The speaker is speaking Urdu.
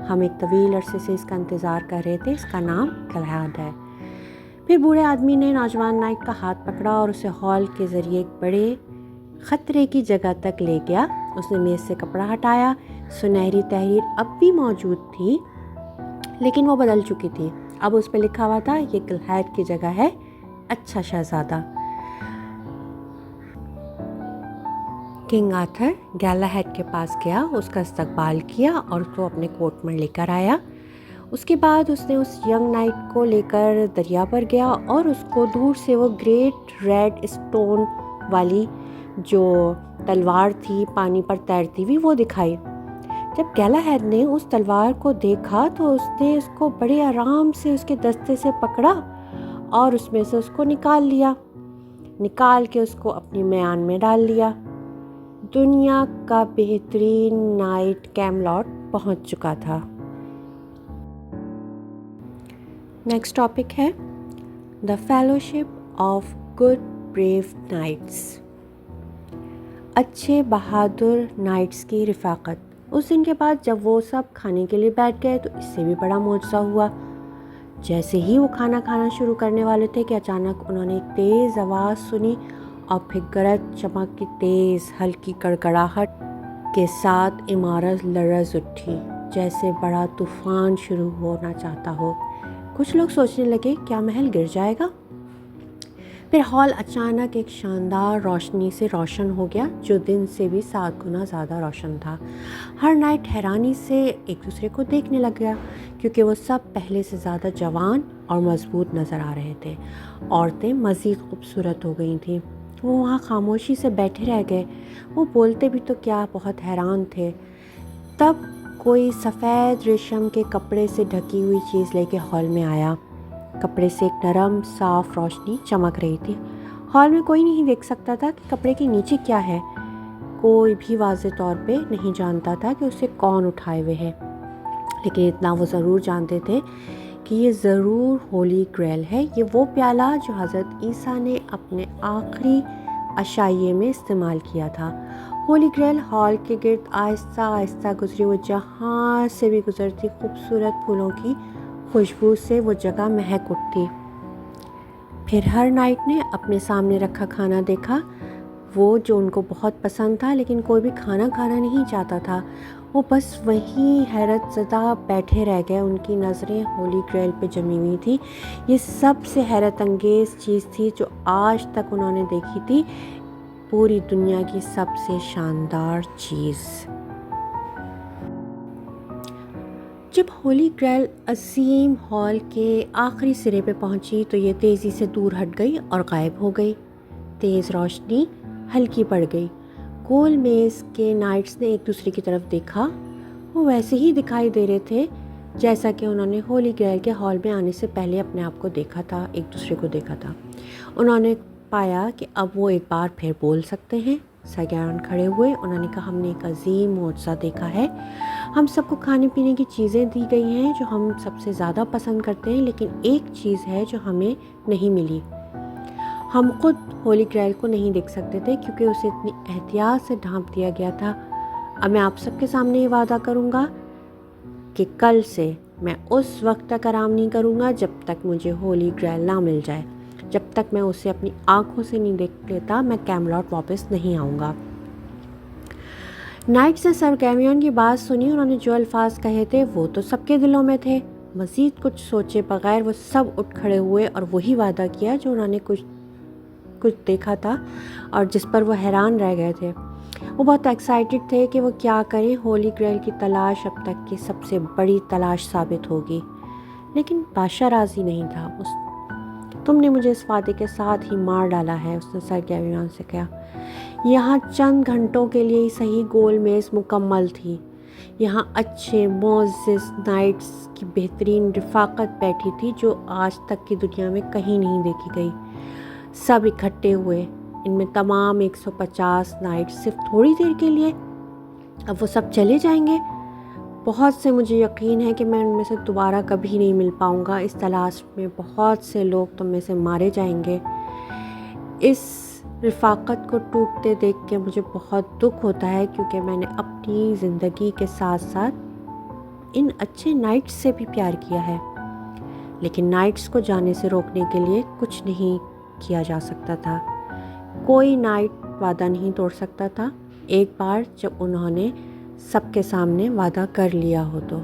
ہم ایک طویل عرصے سے اس کا انتظار کر رہے تھے، اس کا نام گلہاد ہے۔ پھر بوڑھے آدمی نے نوجوان نائٹ کا ہاتھ پکڑا اور اسے ہال کے ذریعے ایک بڑے خطرے کی جگہ تک لے گیا۔ اس نے میز سے کپڑا ہٹایا۔ سنہری تحریر اب بھی موجود تھی لیکن وہ بدل چکی تھی۔ اب اس پہ لکھا ہوا تھا، یہ گلہاد کی جگہ ہے، اچھا شہزادہ۔ کنگ آرتھر گیلاہیڈ کے پاس گیا، اس کا استقبال کیا اور اس کو اپنے کوٹ میں لے کر آیا۔ اس کے بعد اس نے اس ینگ نائٹ کو لے کر دریا پر گیا اور اس کو دور سے وہ گریٹ ریڈ اسٹون والی جو تلوار تھی پانی پر تیرتی ہوئی وہ دکھائی۔ جب گیلاہیڈ نے اس تلوار کو دیکھا تو اس نے اس کو بڑے آرام سے اس کے دستے سے پکڑا اور اس میں سے اس کو نکال کے اس کو اپنی میان میں ڈال لیا۔ دنیا کا بہترین نائٹ کیملاٹ پہنچ چکا تھا۔ نیکسٹ ٹاپک ہے the fellowship of good brave knights, اچھے بہادر نائٹس کی رفاقت۔ اس دن کے بعد جب وہ سب کھانے کے لیے بیٹھ گئے تو اس سے بھی بڑا معجزہ ہوا۔ جیسے ہی وہ کھانا کھانا شروع کرنے والے تھے کہ اچانک انہوں نے ایک تیز آواز سنی اور پھر گرج چمک کی تیز ہلکی کڑکڑاہٹ کے ساتھ عمارت لرز اٹھی، جیسے بڑا طوفان شروع ہونا چاہتا ہو۔ کچھ لوگ سوچنے لگے کیا محل گر جائے گا؟ پھر ہال اچانک ایک شاندار روشنی سے روشن ہو گیا جو دن سے بھی 7 گنا زیادہ روشن تھا۔ ہر نائٹ حیرانی سے ایک دوسرے کو دیکھنے لگ گیا کیونکہ وہ سب پہلے سے زیادہ جوان اور مضبوط نظر آ رہے تھے۔ عورتیں مزید خوبصورت ہو گئی تھیں۔ وہ وہاں خاموشی سے بیٹھے رہ گئے، وہ بولتے بھی تو کیا، بہت حیران تھے۔ تب کوئی سفید ریشم کے کپڑے سے ڈھکی ہوئی چیز لے کے ہال میں آیا۔ کپڑے سے ایک نرم صاف روشنی چمک رہی تھی۔ ہال میں کوئی نہیں دیکھ سکتا تھا کہ کپڑے کے نیچے کیا ہے، کوئی بھی واضح طور پہ نہیں جانتا تھا کہ اسے کون اٹھائے ہوئے ہے، لیکن اتنا وہ ضرور جانتے تھے کہ یہ ضرور ہولی گریل ہے، یہ وہ پیالہ جو حضرت عیسیٰ نے اپنے آخری عشائیے میں استعمال کیا تھا۔ ہولی گریل ہال کے گرد آہستہ آہستہ گزری، وہ جہاں سے بھی گزرتی خوبصورت پھولوں کی خوشبو سے وہ جگہ مہک اٹھتی۔ پھر ہر نائٹ نے اپنے سامنے رکھا کھانا دیکھا، وہ جو ان کو بہت پسند تھا، لیکن کوئی بھی کھانا نہیں چاہتا تھا۔ وہ بس وہیں حیرت زدہ بیٹھے رہ گئے، ان کی نظریں ہولی گریل پہ جمی ہوئی تھی۔ یہ سب سے حیرت انگیز چیز تھی جو آج تک انہوں نے دیکھی تھی، پوری دنیا کی سب سے شاندار چیز۔ جب ہولی گریل عظیم ہال کے آخری سرے پہ پہنچی تو یہ تیزی سے دور ہٹ گئی اور غائب ہو گئی۔ تیز روشنی ہلکی پڑ گئی۔ گول میز کے نائٹس نے ایک دوسرے کی طرف دیکھا، وہ ویسے ہی دکھائی دے رہے تھے جیسا کہ انہوں نے ہولی گریل کے ہال میں آنے سے پہلے اپنے آپ کو دیکھا تھا، ایک دوسرے کو دیکھا تھا۔ انہوں نے پایا کہ اب وہ ایک بار پھر بول سکتے ہیں۔ سرگیان کھڑے ہوئے، انہوں نے کہا ہم نے ایک عظیم معجزہ دیکھا ہے۔ ہم سب کو کھانے پینے کی چیزیں دی گئی ہیں جو ہم سب سے زیادہ پسند کرتے ہیں، لیکن ایک چیز ہے جو ہمیں نہیں ملی۔ ہم خود ہولی گریل کو نہیں دیکھ سکتے تھے کیونکہ اسے اتنی احتیاط سے ڈھانپ دیا گیا تھا۔ اب میں آپ سب کے سامنے یہ وعدہ کروں گا کہ کل سے میں اس وقت تک آرام نہیں کروں گا جب تک مجھے ہولی گریل نہ مل جائے۔ جب تک میں اسے اپنی آنکھوں سے نہیں دیکھ لیتا میں کیملاٹ واپس نہیں آؤں گا۔ نائٹس نے سر گیویون کی بات سنی، انہوں نے جو الفاظ کہے تھے وہ تو سب کے دلوں میں تھے۔ مزید کچھ سوچے بغیر وہ سب اٹھ کھڑے ہوئے اور وہی وعدہ کیا جو انہوں نے کچھ دیکھا تھا اور جس پر وہ حیران رہ گئے تھے۔ وہ بہت ایکسائٹڈ تھے کہ وہ کیا کریں۔ ہولی گریل کی تلاش اب تک کی سب سے بڑی تلاش ثابت ہوگی، لیکن بادشاہ راضی نہیں تھا۔ تم نے مجھے اس وعدے کے ساتھ ہی مار ڈالا ہے، اس نے سر گیویون سے کہا۔ یہاں چند گھنٹوں کے لیے ہی صحیح گول میز مکمل تھی، یہاں اچھے معزز نائٹس کی بہترین رفاقت بیٹھی تھی جو آج تک کی دنیا میں کہیں نہیں دیکھی گئی۔ سب اکٹھے ہوئے، ان میں تمام 150 نائٹس صرف تھوڑی دیر کے لیے۔ اب وہ سب چلے جائیں گے۔ بہت سے مجھے یقین ہے کہ میں ان میں سے دوبارہ کبھی نہیں مل پاؤں گا۔ اس تلاش میں بہت سے لوگ تم میں سے مارے جائیں گے۔ اس رفاقت کو ٹوٹتے دیکھ کے مجھے بہت دکھ ہوتا ہے کیونکہ میں نے اپنی زندگی کے ساتھ ساتھ ان اچھے نائٹس سے بھی پیار کیا ہے، لیکن نائٹس کو جانے سے روکنے کے لیے کچھ نہیں کیا جا سکتا تھا۔ کوئی نائٹ وعدہ نہیں توڑ سکتا تھا، ایک بار جب انہوں نے سب کے سامنے وعدہ کر لیا ہو تو۔